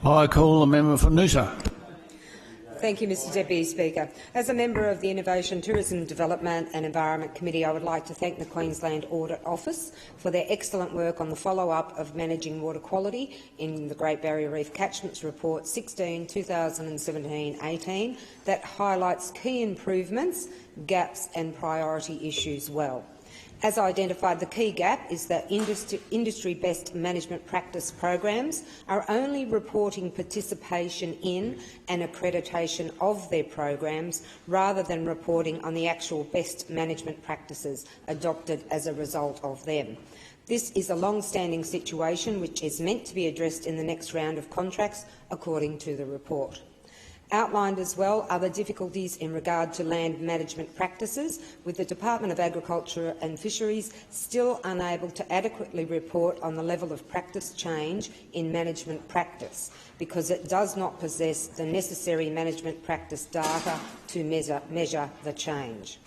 I call the member for Noosa. Thank you, Mr Deputy Speaker. As a member of the Innovation, Tourism Development and Environment Committee, I would like to thank the Queensland Audit Office for their excellent work on the follow-up of managing water quality in the Great Barrier Reef Catchments Report 16/2017-18 that highlights key improvements, gaps and priority issues well. As identified, the key gap is that industry-best management practice programs are only reporting participation in and accreditation of their programs rather than reporting on the actual best management practices adopted as a result of them. This is a long-standing situation which is meant to be addressed in the next round of contracts, according to the report. Outlined as well are the difficulties in regard to land management practices, with the Department of Agriculture and Fisheries still unable to adequately report on the level of practice change in management practice because it does not possess the necessary management practice data to measure the change.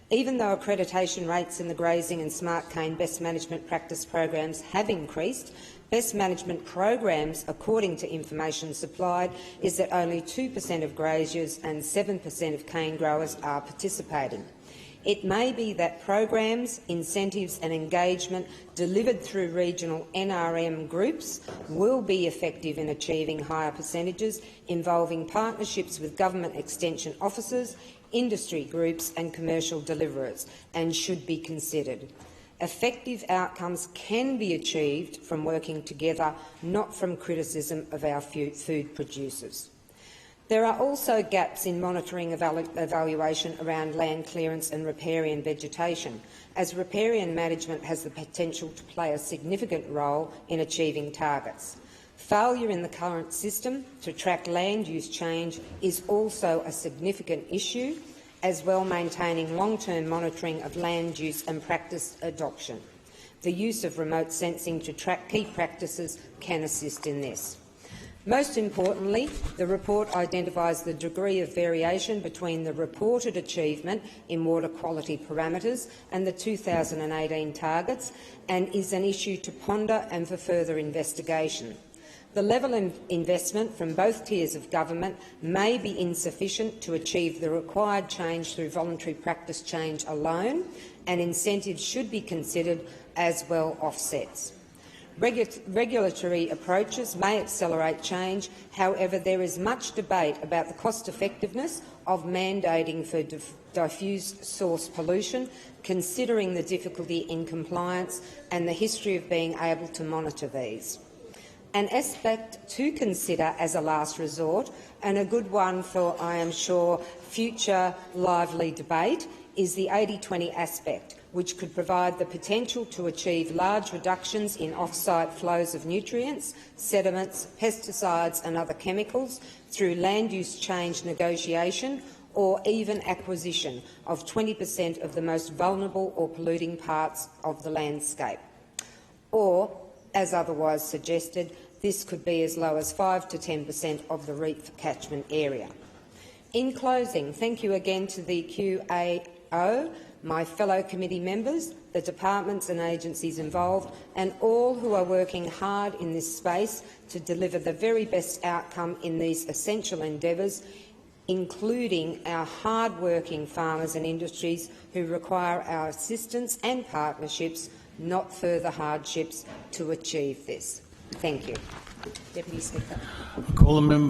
Even though accreditation rates in the grazing and smart cane best management practice programs have increased, best management programs, according to information supplied, is that only 2% of graziers and 7% of cane growers are participating. It may be that programs, incentives and engagement delivered through regional NRM groups will be effective in achieving higher percentages involving partnerships with government extension officers, industry groups and commercial deliverers, and should be considered. Effective outcomes can be achieved from working together, not from criticism of our food producers. There are also gaps in monitoring evaluation around land clearance and riparian vegetation, as riparian management has the potential to play a significant role in achieving targets. Failure in the current system to track land use change is also a significant issue, as well maintaining long-term monitoring of land use and practice adoption. The use of remote sensing to track key practices can assist in this. Most importantly, the report identifies the degree of variation between the reported achievement in water quality parameters and the 2018 targets, and is an issue to ponder and for further investigation. The level of investment from both tiers of government may be insufficient to achieve the required change through voluntary practice change alone, and incentives should be considered as well offsets. Regulatory approaches may accelerate change. However, there is much debate about the cost-effectiveness of mandating for diffuse source pollution, considering the difficulty in compliance and the history of being able to monitor these. An aspect to consider as a last resort, and a good one for, I am sure, future lively debate, is the 80-20 aspect, which could provide the potential to achieve large reductions in off-site flows of nutrients, sediments, pesticides and other chemicals through land use change negotiation or even acquisition of 20% of the most vulnerable or polluting parts of the landscape. Or, as otherwise suggested, this could be as low as 5 to 10% of the Reef catchment area. In closing, thank you again to the QAO, my fellow committee members, the departments and agencies involved, and all who are working hard in this space to deliver the very best outcome in these essential endeavours, including our hard-working farmers and industries who require our assistance and partnerships, not further hardships, to achieve this. Thank you. Deputy Speaker.